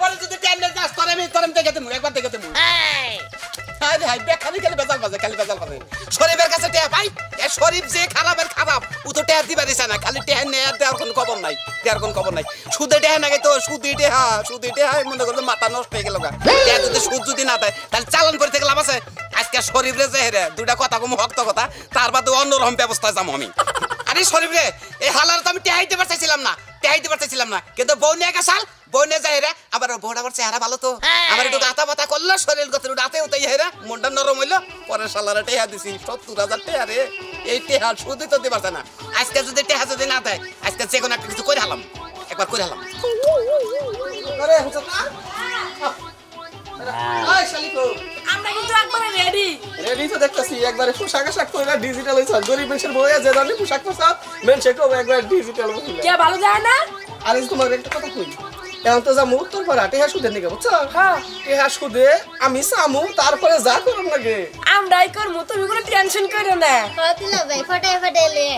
এরপরে যদি টেনে যাস তোরে আমি দেখে দেবো একবার দেখে দেবো আরে হাই খালি খালি বেজাল বাজে শরীফের কাছে টেয়া ভাই এ শরীফ যে খারাপের খারাপ ও তো টেয়া দিবা দিছে না খালি টেয়া নেয়া দেওয়ার কোনো খবর নাই সুদে টেয়া নাকি তো সুদি টেয়া মনে করবে মাথা নষ্ট হয়ে গেল টেয়া যদি সুদ যদি না দেয় তাহলে চালান করে থেকে লাভ আছে আজকে শরীফ রে যে হেরে দুটা কথা কম হক্ত কথা তার বাদে অন্যরকম ব্যবস্থায় যাবো আমি আরে শরীফ রে এই হালার তো আমি টেয়া দিতে পারতেছিলাম না কিন্তু বউ নিয়ে গেছাল বউ নিয়ে যায় রে আবার বউটা আবার চেহারা ভালো তো আমার একটু গাতা পাতা করলো শরীর গত রাতে উঠে হেরা মনটা নরম হইলো পরে শালারে টেহা দিছি ৭০,০০০ টেহা রে এই টেহা শুধু তো দিতে না আজকে যদি টেহা যদি না দেয় আজকে যে কোনো একটা কিছু করে হালাম একবার করে হালাম আরে হুজুর না আয় শালিকো আমরা কিন্তু একবারে রেডি তো দেখতেছি একবারে পোশাক আশাক কইরা ডিজিটাল হইছে গরিব মানুষের বইয়া যে জানি পোশাক পোশাক মেনছে কো একবার ডিজিটাল হইছে কে ভালো যায় না আরে তোমার একটা কথা কই এখন তো যা মুখ তোর পরে টেহা সুদে নিকে বুঝছো হ্যাঁ টেহা সুদে আমি সামু তারপরে যা করুম লাগে আমরাই করব তুমি কোনো টেনশন করো না হতিলা ভাই ফটাফট লে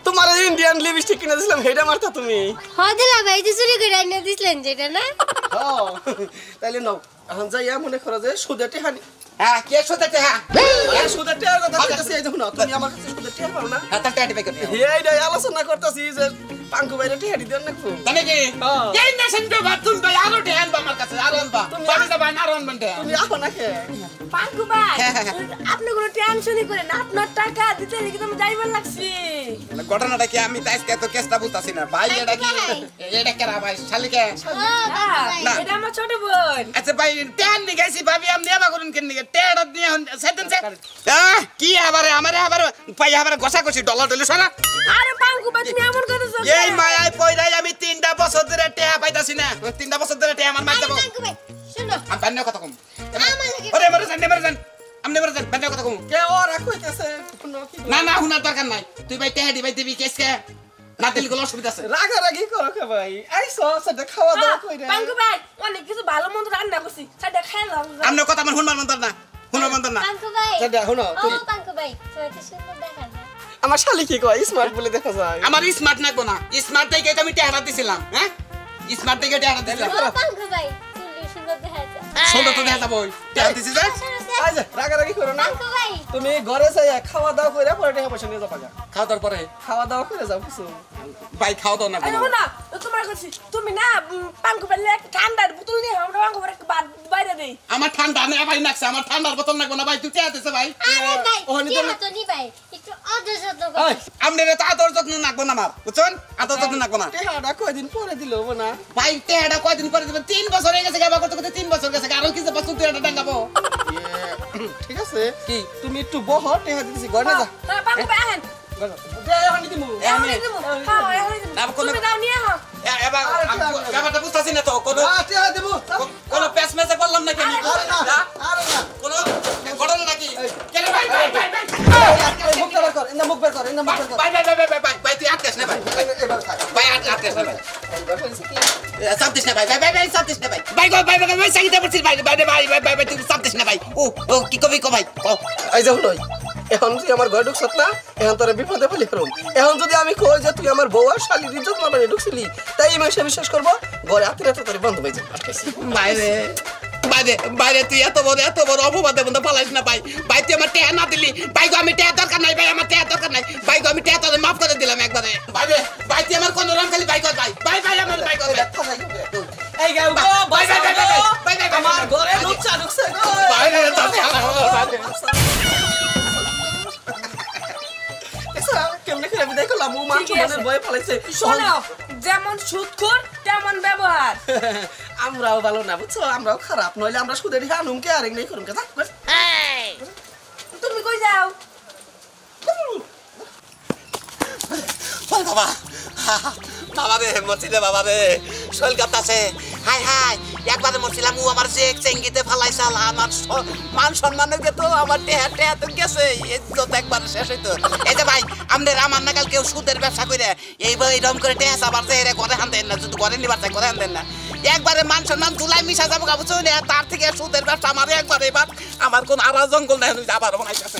তোমার ইন্ডিয়ান লিপস্টিক কিনে দিছিলাম হেডা মারতা তুমি হতিলা ভাই যে চুরি করে এনে দিছিলেন যেটা না হ্যাঁ তাইলে নাও এখন যাইয়া মনে করো যে সুদে টেহা হ্যাঁ কে সুদে টেহা সুদে টেহার কথা কইতাছি এই দেখো না তুমি আমার কাছে সুদে টেহা পাও না হ্যাঁ তার টেহা দিবে কেন এইটাই আলোচনা করতেছি যে পাঙ্কু বাইরে টেহা দিতে না খুব জানে কি এই নেশন তো বাতুম ভাই আরো টেহা আনবা আমার কাছে আরো আনবা বাড়ি যা ভাই আরো আনবেন টেহা তুমি আহো না কে পাঙ্কু ভাই আপনি কোনো টেনশনই করেন না আপনার টাকা দিতে লিখে তুমি যাইবার লাগছি ঘটনাটা কি আমি তো আজকে তো কেসটা বুঝতাছি না ভাই এটা কেরা ভাই শালিকে না এটা আমার ছোট বোন আচ্ছা ভাই টেন নি গেছি ভাবি আমি নেবা করুন কেন নিকে টেড়া নিয়ে সেদিন সে কি আবার আমারে আবার ভাই আবার গোসা গোসি ডলার ডলে সরা আরে পাঙ্কু ভাই তুমি এমন কথা বলছো এই মায়ায় পয়রাই আমি ৩টা বছর ধরে টেয়া পাইতাছি না ৩টা বছর ধরে টেয়া আমার মাই দেব শুনো আমি বান্য কথা কম আমার ওরে মরে যান আমনে মরে যান বান্য কথা কম কে ওরা কইতেছে শুনো কি না হুনার দরকার নাই তুই ভাই টেয়া দিবি কেসকে না দিলে কোনো অসুবিধা আছে রাগারাগি করো কে ভাই আইসো সেটা খাওয়া দাওয়া কইরা পাঙ্কু ভাই অনেক কিছু ভালো মন্দ রান্না করছি সেটা খাইলাম আমনে কথা আমার হুনবার মন্তর না পাঙ্কু ভাই সেটা শুনো ও পাঙ্কু ভাই তো সুন্দর দেখা না আমার শালি কি কয় স্মার্ট বলে দেখা যায় আমার স্মার্ট লাগবো না স্মার্ট থেকে আমি টেহারা দিছিলাম হ্যাঁ স্মার্ট থেকে টেহারা দিছিলাম ও পাঙ্কু ভাই সুন্দর দেখা যায় সুন্দর তো দেখা যাবো টেহারা দিছি যে আই যা রাগারাগি করো না পাঙ্কু ভাই তুমি ঘরে যাইয়া খাওয়া দাওয়া কইরা পরে টাকা পয়সা নিয়ে যাবা খাওয়া দাওয়ার পরে খাওয়া দাওয়া করে যাও কিছু ভাই খাওয়া দাও না আরে না তোমার কাছে তুমি না পাঙ্কু ভাই একটা ঠান্ডার বোতল নিয়ে আমরা পাঙ্কু ভাই একটা বাইরে দেই আমার ঠান্ডা নেই ভাই নাকছে আমার ঠান্ডার বোতল লাগবো না ভাই তুই চেয়ে দিছে ভাই আরে ভাই ওখানে কি তো হতো নি ভাই একটু অযত্ন এই আমনে তো আদর যত্ন নাকবো না আমার বুঝছেন আদর যত্ন নাকবো না টেহাটা কয়দিন পরে দিল না ভাই টেহাটা কয়দিন পরে দিবেন 3 বছর হয়ে গেছে গাবা করতে করতে 3 বছর গেছে আরো কিছু বছর তুই এটা ডাঙ্গাবো ঠিক আছে কি তুমি একটু বহ টেহা দিতেছি ঘরে যা হ্যাঁ পাঙ্কু ভাই আহেন দে এখন দিমু এখন দিমু হ্যাঁ না, কোনো- তুমি দাও নিয়ে আহ এবার ব্যাপারটা বুঝতাছি না তো কোনো টেহা দিমু কোনো প্যাস মেসে বললাম নাকি আমি আরে না আরে না কোনো ঘটনা নাকি কেন ভাই এই মুখ বের কর ইন্দা মুখ বের কর ইন্দা মুখ বের কর ভাই তুই আটকাস না ভাই এবার থাক ভাই আটকাস না ভাই এইবার হইছে কি সাবতিস না ভাই সাবতিস না ভাই সাইতে পড়ছিস ভাই তুই সাবতিস না ভাই ও কি কবি কো ভাই আই যাও নই এখন তুই আমার ঘরে ঢুকছত না এখন তোর বিপদে ফেলি করুম এখন যদি আমি কই যে তুই আমার বউ আর শালির ইজ্জত মারবারে ঢুকছিলি তাই আমি এসে বিশ্বাস করবো ঘরে আত্মীয়তা তোর বন্ধ হয়ে যাবে আটকাইছি বাইরে তুই এত বড় অপবাদে বন্ধ পালাইস না ভাই তুই আমার টেয়া না দিলি ভাই গো আমি টেয়া দরকার নাই ভাই আমার টেয়া দরকার নাই ভাই গো আমি টেয়া তোদের মাফ করে দিলাম একবারে ভাই তুই আমার কোন রকম খালি ভাই কর ভাই আমার ভাই কর এই গাও গো ভাই আমার ঘরে ঢুকছা ঢুকছে গো ভাই কেমনে করে বিদায় করলাম ও মান সম্মানের ভয়ে পালাইছে শোনো যেমন সুদখোর তেমন ব্যবহার আমরাও ভালো না বুঝছো আমরাও খারাপ নইলে আমরা সুদের হানুম কে আর নেই করুম কথা তুমি কই যাও বাবা রে মরছিলে বাবা রে শৈল কাঁপতাছে হাই একবারে মরছিলাম ও আমার যে চেঙ্গিতে ফালাইছাল আমার মান সম্মান তো আমার টেহা তো গেছে ইজ্জত একবার শেষ হইতো এই যে ভাই আমাদের আমার নাগাল কেউ সুদের ব্যবসা করে এইবার এরকম করে টেহা সাবার যে এরা করে হানতেন না যদি করে নিবার চাই করে হানতেন না একবারে মান সম্মান তুলাই মিশা যাবো বুঝছো তার থেকে সুদের ব্যবসা আমার একবার এবার আমার কোন আরা জঙ্গল নাই আবার বানাইতেছে